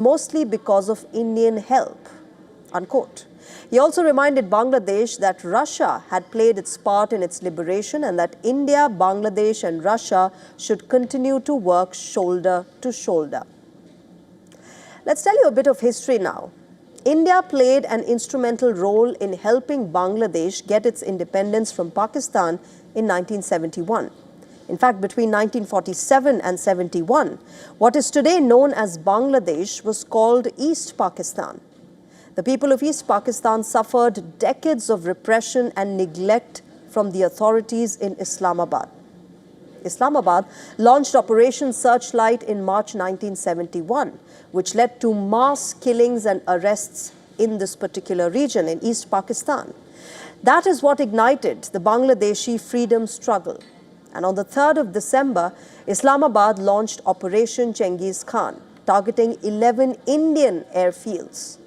mostly because of Indian help, unquote. He also reminded Bangladesh that Russia had played its part in its liberation and that India, Bangladesh and Russia should continue to work shoulder to shoulder. Let's tell you a bit of history now. India played an instrumental role in helping Bangladesh get its independence from Pakistan in 1971. In fact, between 1947 and 71, what is today known as Bangladesh was called East Pakistan. The people of East Pakistan suffered decades of repression and neglect from the authorities in Islamabad. Islamabad launched Operation Searchlight in March 1971, which led to mass killings and arrests in this particular region in East Pakistan. That is what ignited the Bangladeshi freedom struggle. And on the 3rd of December, Islamabad launched Operation Genghis Khan, targeting 11 Indian airfields.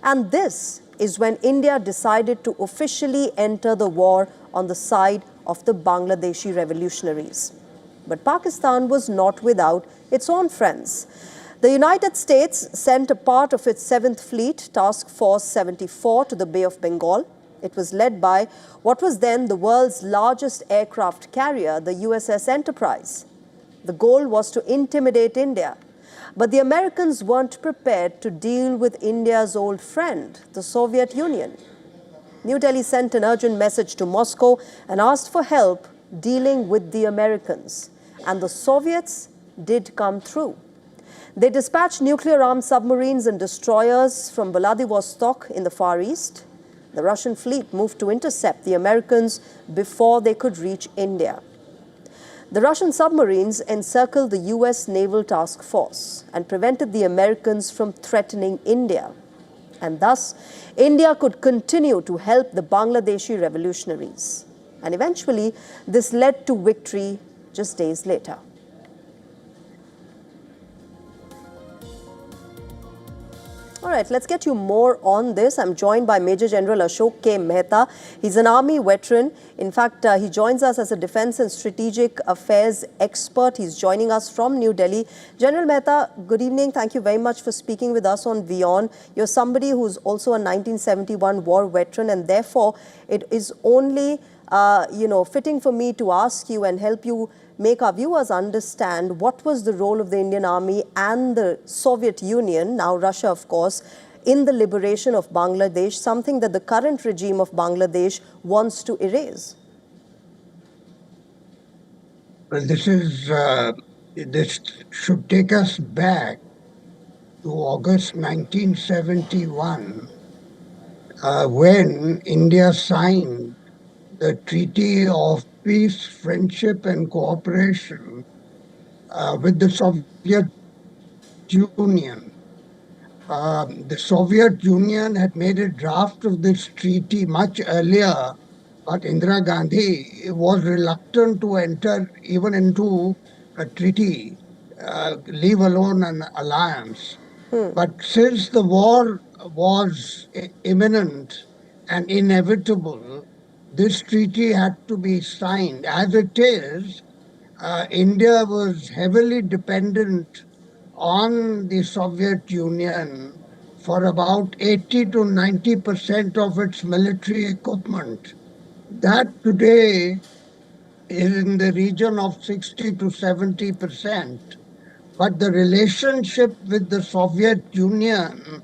And this is when India decided to officially enter the war on the side of the Bangladeshi revolutionaries. But Pakistan was not without its own friends. The United States sent a part of its 7th Fleet, Task Force 74, to the Bay of Bengal. It was led by what was then the world's largest aircraft carrier, the USS Enterprise. The goal was to intimidate India. But the Americans weren't prepared to deal with India's old friend, the Soviet Union. New Delhi sent an urgent message to Moscow and asked for help dealing with the Americans. And the Soviets did come through. They dispatched nuclear-armed submarines and destroyers from Vladivostok in the Far East. The Russian fleet moved to intercept the Americans before they could reach India. The Russian submarines encircled the US Naval Task Force and prevented the Americans from threatening India. And thus, India could continue to help the Bangladeshi revolutionaries. And eventually, this led to victory just days later. All right, let's get you more on this. I'm joined by Major General Ashok K. Mehta. He's an army veteran. In fact, he joins us as a defense and strategic affairs expert. He's joining us from New Delhi. General Mehta, good evening. Thank you very much for speaking with us on WION. You're somebody who's also a 1971 war veteran, and therefore it is only fitting for me to ask you and help you make our viewers understand what was the role of the Indian Army and the Soviet Union, now Russia of course, in the liberation of Bangladesh, something that the current regime of Bangladesh wants to erase. Well, this should take us back to August 1971, when India signed the Treaty of Peace, Friendship and Cooperation with the Soviet Union. The Soviet Union had made a draft of this treaty much earlier, but Indira Gandhi was reluctant to enter even into a treaty, leave alone an alliance. But since the war was imminent and inevitable, this treaty had to be signed. As it is, India was heavily dependent on the Soviet Union for about 80 to 90% of its military equipment. That today is in the region of 60 to 70%. But the relationship with the Soviet Union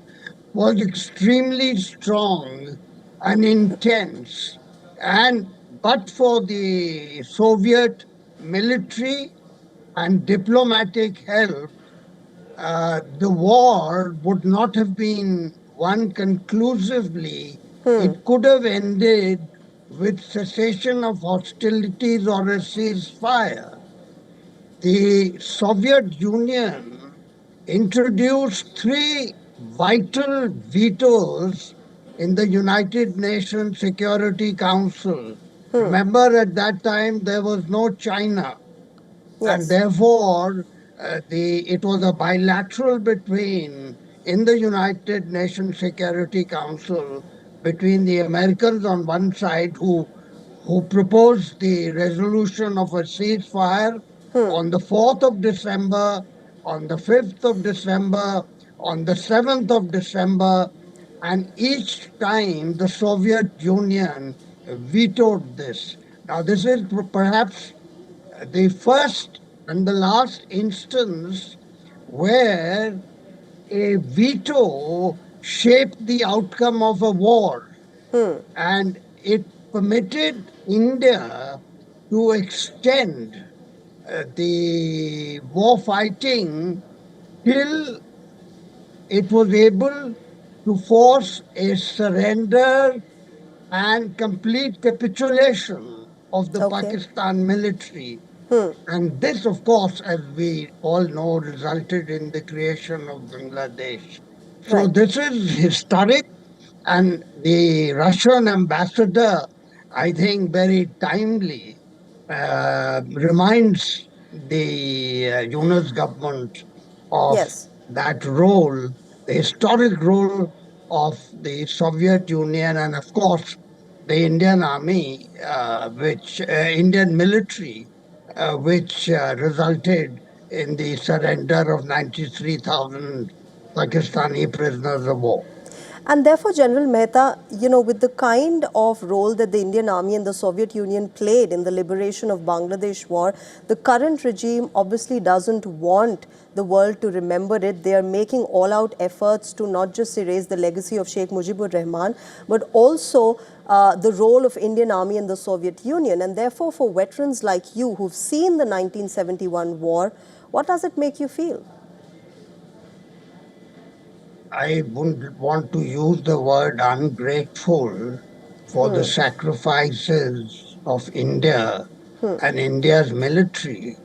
was extremely strong and intense. But for the Soviet military and diplomatic help, the war would not have been won conclusively. It could have ended with cessation of hostilities or a ceasefire. The Soviet Union introduced 3 vital vetoes in the United Nations Security Council. Remember, at that time, there was no China. Yes. And therefore, it was a bilateral in the United Nations Security Council between the Americans on one side, who proposed the resolution of a ceasefire on the 4th of December, on the 5th of December, on the 7th of December, and each time the Soviet Union vetoed this. Now, this is perhaps the first and the last instance where a veto shaped the outcome of a war, and it permitted India to extend the war fighting till it was able to force a surrender and complete capitulation of the Okay. Pakistan military. And this, of course, as we all know, resulted in the creation of Bangladesh. So Right. this is historic, and the Russian ambassador, I think, very timely reminds the Yunus government of Yes. that role, the historic role of the Soviet Union, and of course the Indian army, which Indian military, which resulted in the surrender of 93,000 Pakistani prisoners of war. And therefore, General Mehta, with the kind of role that the Indian Army and the Soviet Union played in the liberation of Bangladesh war, the current regime obviously doesn't want the world to remember it. They are making all-out efforts to not just erase the legacy of Sheikh Mujibur Rahman, but also the role of Indian Army and the Soviet Union. And therefore, for veterans like you who've seen the 1971 war, what does it make you feel? I wouldn't want to use the word ungrateful for the sacrifices of India and India's military.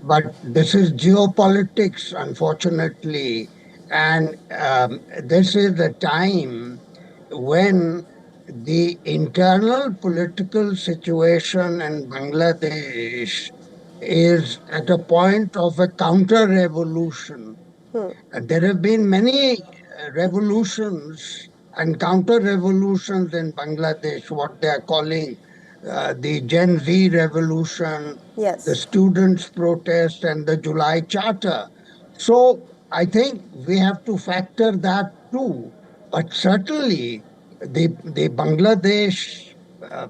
But this is geopolitics, unfortunately. And this is the time when the internal political situation in Bangladesh is at a point of a counter revolution. There have been many revolutions and counter revolutions in Bangladesh, what they are calling the Gen Z revolution, the Yes. students' protest, and the July Charter. So I think we have to factor that too. But certainly, the Bangladesh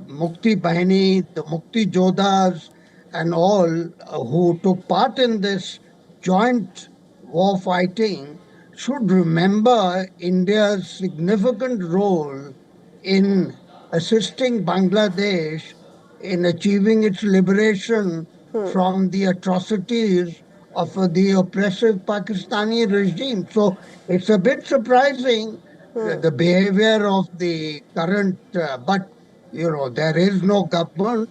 Mukti Bahini, the Mukti Jodhas, and all who took part in this joint war fighting should remember India's significant role in assisting Bangladesh in achieving its liberation from the atrocities of the oppressive Pakistani regime. So it's a bit surprising the behavior of the current, but there is no government.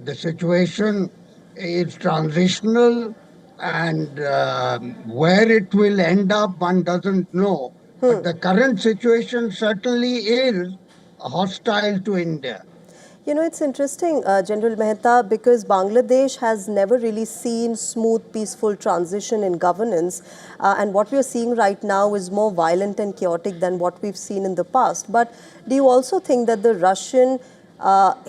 The situation is transitional, and where it will end up, one doesn't know. But the current situation certainly is hostile to India. It's interesting, General Mehta, because Bangladesh has never really seen smooth, peaceful transition in governance. And what we are seeing right now is more violent and chaotic than what we've seen in the past. But do you also think that the Russian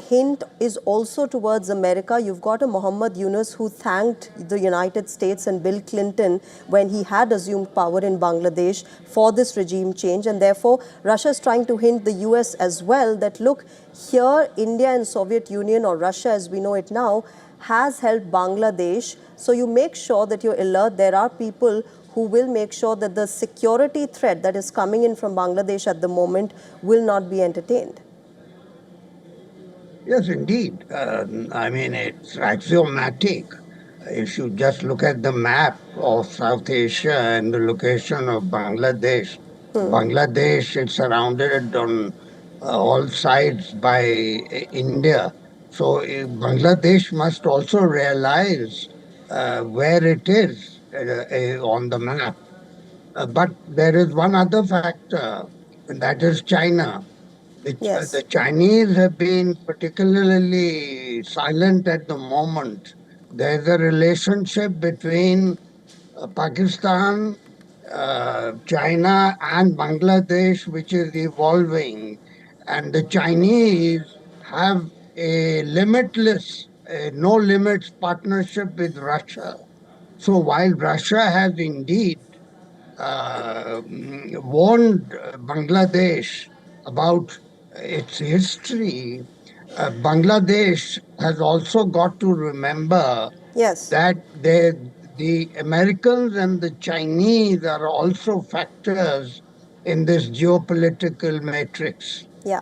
hint is also towards America? You've got a Muhammad Yunus who thanked the United States and Bill Clinton when he had assumed power in Bangladesh for this regime change. And therefore, Russia is trying to hint the US as well that, look, here India and Soviet Union, or Russia as we know it now, has helped Bangladesh. So you make sure that you're alert. There are people who will make sure that the security threat that is coming in from Bangladesh at the moment will not be entertained. Yes, indeed. I mean, it's axiomatic. If you just look at the map of South Asia and the location of Bangladesh, Bangladesh is surrounded on all sides by India. So Bangladesh must also realize where it is on the map. But there is one other factor, and that is China. The Yes. Chinese have been particularly silent at the moment. There's a relationship between Pakistan, China, and Bangladesh which is evolving. And the Chinese have a limitless, no limits partnership with Russia. So while Russia has indeed warned Bangladesh about its history, Bangladesh has also got to remember Yes. that the Americans and the Chinese are also factors in this geopolitical matrix. Yeah,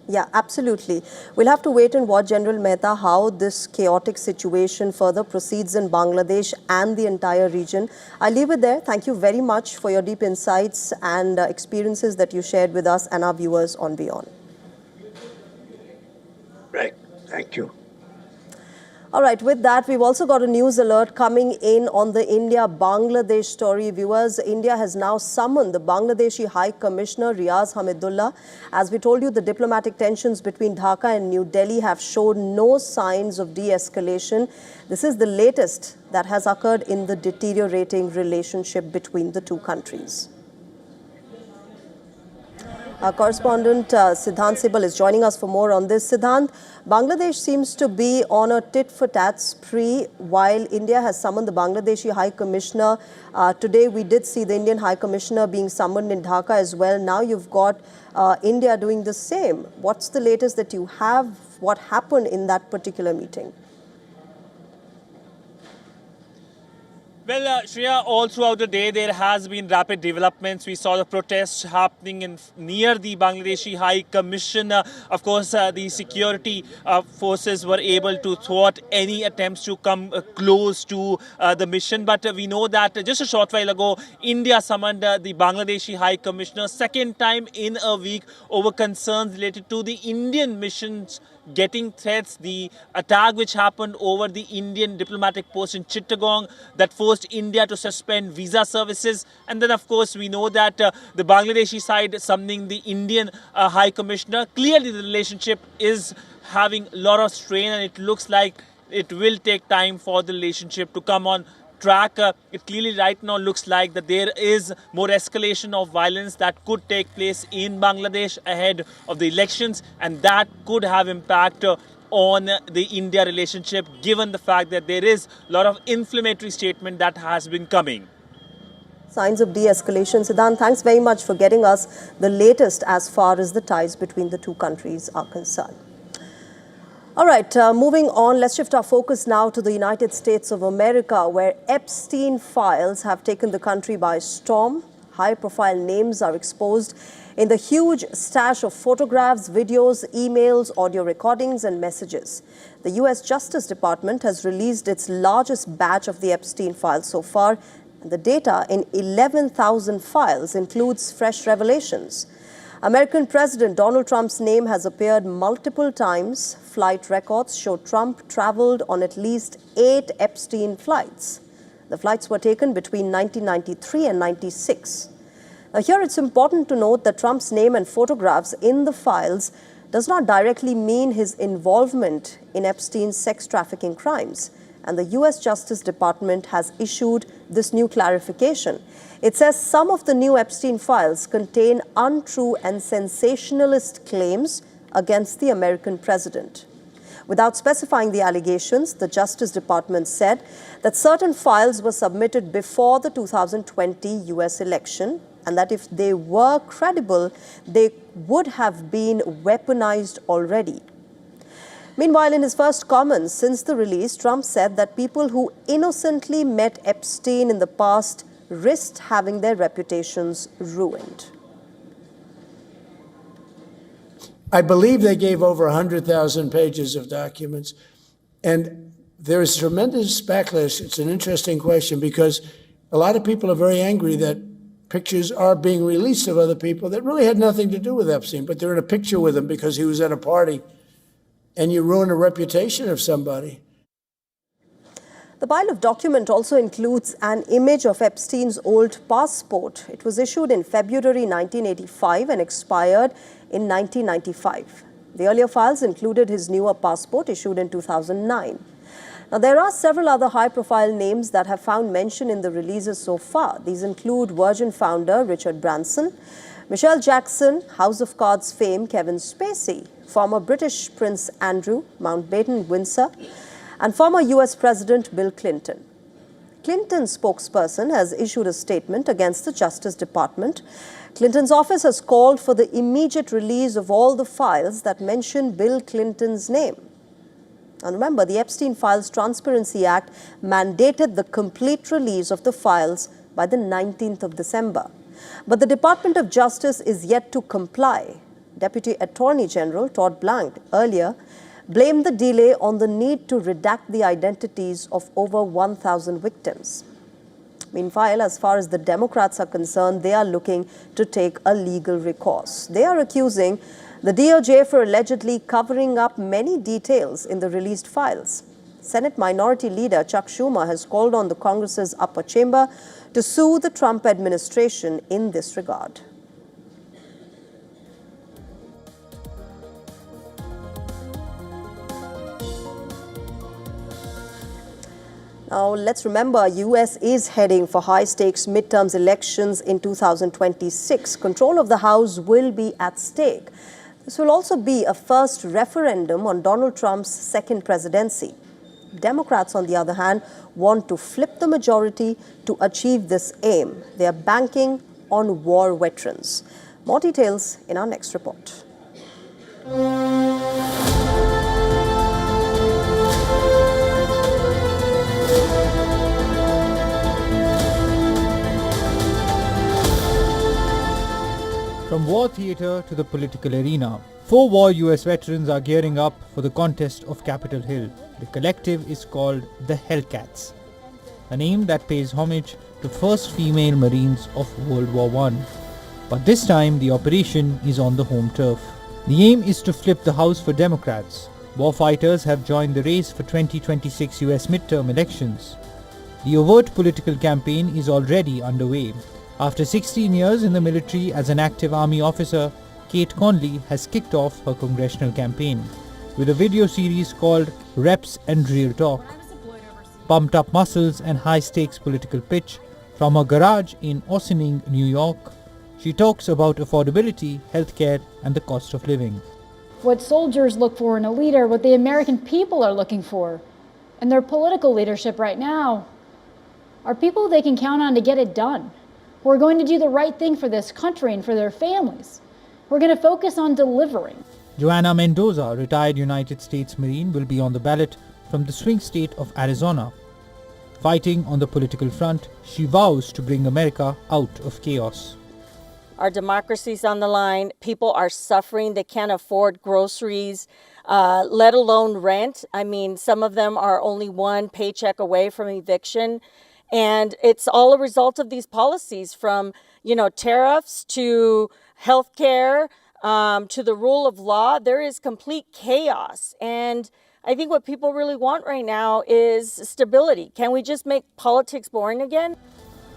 yeah, absolutely. We'll have to wait and watch, General Mehta, how this chaotic situation further proceeds in Bangladesh and the entire region. I'll leave it there. Thank you very much for your deep insights and experiences that you shared with us and our viewers on WION. Right. Thank you. All right, with that, we've also got a news alert coming in on the India-Bangladesh story. Viewers, India has now summoned the Bangladeshi High Commissioner, Riaz Hamidullah. As we told you, the diplomatic tensions between Dhaka and New Delhi have shown no signs of de-escalation. This is the latest that has occurred in the deteriorating relationship between the two countries. Our correspondent Siddhant Sibal is joining us for more on this. Siddhant, Bangladesh seems to be on a tit-for-tat spree while India has summoned the Bangladeshi High Commissioner. Today we did see the Indian High Commissioner being summoned in Dhaka as well. Now you've got India doing the same. What's the latest that you have? What happened in that particular meeting? Well, Shreya, all throughout the day there has been rapid developments. We saw the protests happening near the Bangladeshi High Commission. Of course, the security forces were able to thwart any attempts to come close to the mission. But we know that just a short while ago, India summoned the Bangladeshi High Commissioner second time in a week over concerns related to the Indian missions getting threats, the attack which happened over the Indian diplomatic post in Chittagong that forced India to suspend visa services. And then, of course, we know that the Bangladeshi side summoning the Indian High Commissioner. Clearly, the relationship is having a lot of strain, and it looks like it will take time for the relationship to come on track. It clearly right now looks like that there is more escalation of violence that could take place in Bangladesh ahead of the elections, and that could have impact on the India relationship, given the fact that there is a lot of inflammatory statement that has been coming. Signs of de-escalation. Siddhant, thanks very much for getting us the latest as far as the ties between the two countries are concerned. All right, moving on, let's shift our focus now to the United States of America, where Epstein files have taken the country by storm. High-profile names are exposed in the huge stash of photographs, videos, emails, audio recordings, and messages. The U.S. Justice Department has released its largest batch of the Epstein files so far, and the data in 11,000 files includes fresh revelations. American President Donald Trump's name has appeared multiple times. Flight records show Trump traveled on at least 8 Epstein flights. The flights were taken between 1993 and 96. Now, here it's important to note that Trump's name and photographs in the files does not directly mean his involvement in Epstein's sex trafficking crimes. And the U.S. Justice Department has issued this new clarification. It says some of the new Epstein files contain untrue and sensationalist claims against the American president. Without specifying the allegations, the Justice Department said that certain files were submitted before the 2020 U.S. election, and that if they were credible, they would have been weaponized already. Meanwhile, in his first comments since the release, Trump said that people who innocently met Epstein in the past risked having their reputations ruined. I believe they gave over 100,000 pages of documents. And there is tremendous backlash. It's an interesting question because a lot of people are very angry that pictures are being released of other people that really had nothing to do with Epstein, but they're in a picture with him because he was at a party. And you ruin a reputation of somebody. The pile of document also includes an image of Epstein's old passport. It was issued in February 1985 and expired in 1995. The earlier files included his newer passport issued in 2009. Now, there are several other high-profile names that have found mention in the releases so far. These include Virgin founder Richard Branson, Michelle Jackson, House of Cards fame Kevin Spacey, former British Prince Andrew, Mountbatten Windsor, and former US President Bill Clinton. Clinton's spokesperson has issued a statement against the Justice Department. Clinton's office has called for the immediate release of all the files that mention Bill Clinton's name. And remember, the Epstein Files Transparency Act mandated the complete release of the files by the 19th of December. But the Department of Justice is yet to comply. Deputy Attorney General Todd Blank earlier blamed the delay on the need to redact the identities of over 1,000 victims. Meanwhile, as far as the Democrats are concerned, they are looking to take a legal recourse. They are accusing the DOJ for allegedly covering up many details in the released files. Senate Minority Leader Chuck Schumer has called on the Congress's upper chamber to sue the Trump administration in this regard. Now, let's remember, US is heading for high-stakes midterms elections in 2026. Control of the House will be at stake. This will also be a first referendum on Donald Trump's second presidency. Democrats, on the other hand, want to flip the majority to achieve this aim. They are banking on war veterans. More details in our next report. From war theatre to the political arena, 4 war US veterans are gearing up for the contest of Capitol Hill. The collective is called the Hellcats, a name that pays homage to first female Marines of World War I. But this time the operation is on the home turf. The aim is to flip the House for Democrats. Warfighters have joined the race for 2026 US midterm elections. The overt political campaign is already underway. After 16 years in the military as an active army officer, Kate Conley has kicked off her congressional campaign with a video series called Reps and Real Talk. Pumped up muscles and high-stakes political pitch from her garage in Ossining, New York, she talks about affordability, healthcare, and the cost of living. What soldiers look for in a leader, what the American people are looking for in their political leadership right now, are people they can count on to get it done. Who are going to do the right thing for this country and for their families. We're going to focus on delivering. Joanna Mendoza, retired United States Marine, will be on the ballot from the swing state of Arizona. Fighting on the political front, she vows to bring America out of chaos. Our democracy's on the line. People are suffering. They can't afford groceries, let alone rent. I mean, some of them are only one paycheck away from eviction. And it's all a result of these policies, from, tariffs to healthcare, to the rule of law. There is complete chaos. And I think what people really want right now is stability. Can we just make politics boring again?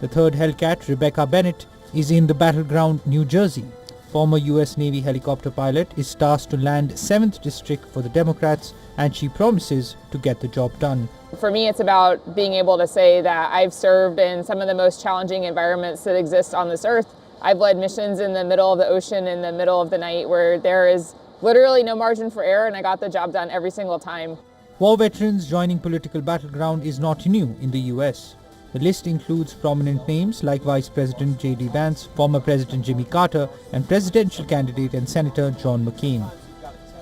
The third Hellcat, Rebecca Bennett, is in the battleground New Jersey. Former US Navy helicopter pilot is tasked to land 7th District for the Democrats, and she promises to get the job done. For me, it's about being able to say that I've served in some of the most challenging environments that exist on this earth. I've led missions in the middle of the ocean, in the middle of the night, where there is literally no margin for error, and I got the job done every single time. War veterans joining political battleground is not new in the US. The list includes prominent names like Vice President J.D. Vance, former President Jimmy Carter, and presidential candidate and Senator John McCain.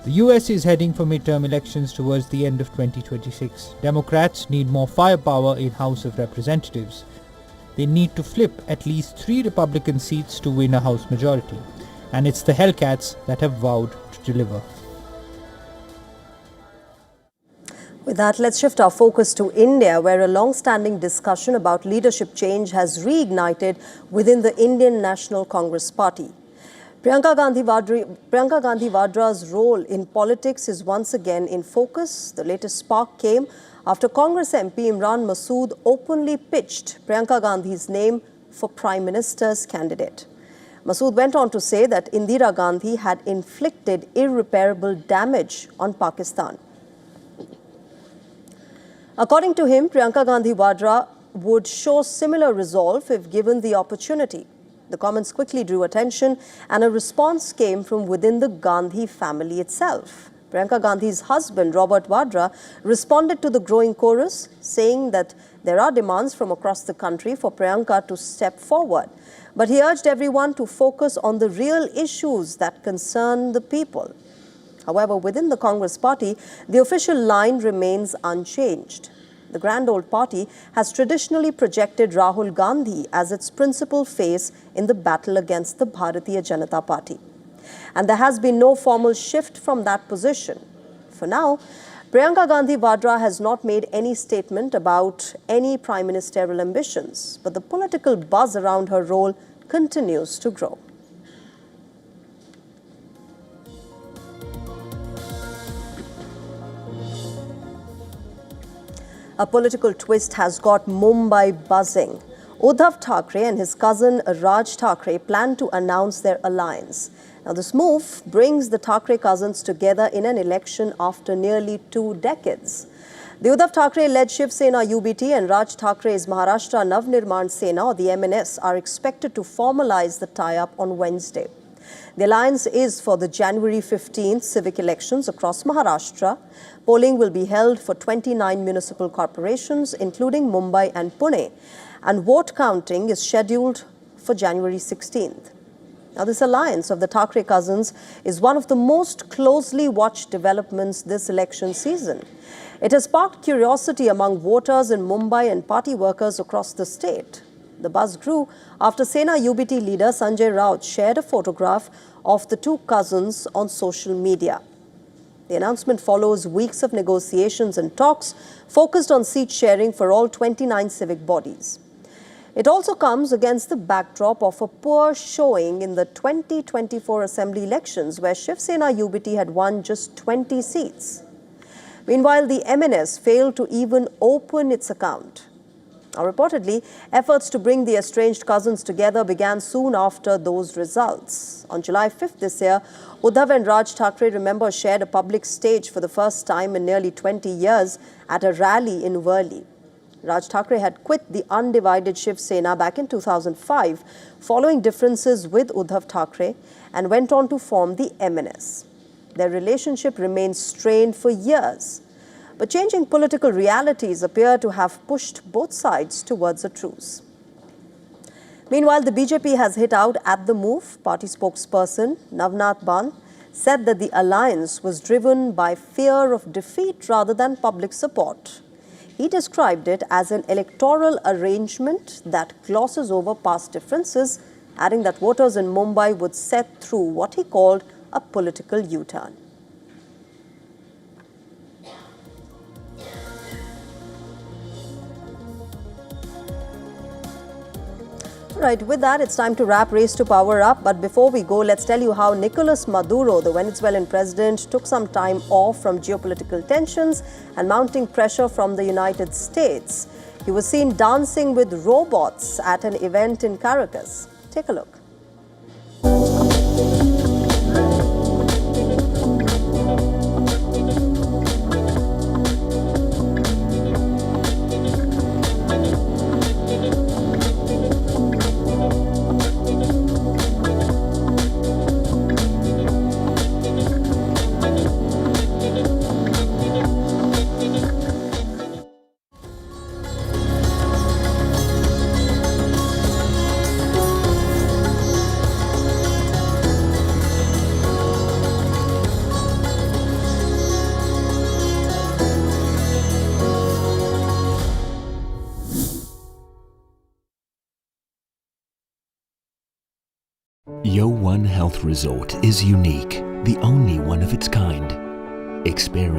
The US is heading for midterm elections towards the end of 2026. Democrats need more firepower in House of Representatives. They need to flip at least 3 Republican seats to win a House majority. And it's the Hellcats that have vowed to deliver. With that, let's shift our focus to India, where a long-standing discussion about leadership change has reignited within the Indian National Congress Party. Priyanka Gandhi Vadra's role in politics is once again in focus. The latest spark came after Congress MP Imran Masood openly pitched Priyanka Gandhi's name for Prime Minister's candidate. Masood went on to say that Indira Gandhi had inflicted irreparable damage on Pakistan. According to him, Priyanka Gandhi Vadra would show similar resolve if given the opportunity. The comments quickly drew attention, and a response came from within the Gandhi family itself. Priyanka Gandhi's husband, Robert Vadra, responded to the growing chorus, saying that there are demands from across the country for Priyanka to step forward. But he urged everyone to focus on the real issues that concern the people. However, within the Congress party, the official line remains unchanged. The grand old party has traditionally projected Rahul Gandhi as its principal face in the battle against the Bharatiya Janata Party. And there has been no formal shift from that position. For now, Priyanka Gandhi Vadra has not made any statement about any prime ministerial ambitions, but the political buzz around her role continues to grow. A political twist has got Mumbai buzzing. Uddhav Thackeray and his cousin Raj Thackeray plan to announce their alliance. Now, this move brings the Thackeray cousins together in an election after nearly 2 decades. The Uddhav Thackeray-led Shiv Sena UBT and Raj Thakray's Maharashtra Navnirman Sena, or the MNS, are expected to formalize the tie-up on Wednesday. The alliance is for the January 15th civic elections across Maharashtra. Polling will be held for 29 municipal corporations, including Mumbai and Pune, and vote counting is scheduled for January 16th. Now, this alliance of the Thackeray cousins is one of the most closely watched developments this election season. It has sparked curiosity among voters in Mumbai and party workers across the state. The buzz grew after Sena UBT leader Sanjay Raut shared a photograph of the two cousins on social media. The announcement follows weeks of negotiations and talks focused on seat sharing for all 29 civic bodies. It also comes against the backdrop of a poor showing in the 2024 assembly elections, where Shiv Sena UBT had won just 20 seats. Meanwhile, the MNS failed to even open its account. Now, reportedly, efforts to bring the estranged cousins together began soon after those results. On July 5th this year, Uddhav and Raj Thackeray, remember, shared a public stage for the first time in nearly 20 years at a rally in Worli. Raj Thackeray had quit the undivided Shiv Sena back in 2005 following differences with Uddhav Thackeray and went on to form the MNS. Their relationship remained strained for years, but changing political realities appear to have pushed both sides towards a truce. Meanwhile, the BJP has hit out at the move. Party spokesperson Navnath Ban said that the alliance was driven by fear of defeat rather than public support. He described it as an electoral arrangement that glosses over past differences, adding that voters in Mumbai would set through what he called a political U-turn. Right, with that, it's time to wrap Race to Power up. But before we go, let's tell you how Nicolas Maduro, the Venezuelan president, took some time off from geopolitical tensions and mounting pressure from the United States. He was seen dancing with robots at an event in Caracas. Take a look. WION Health Resort is unique, the only one of its kind. Experience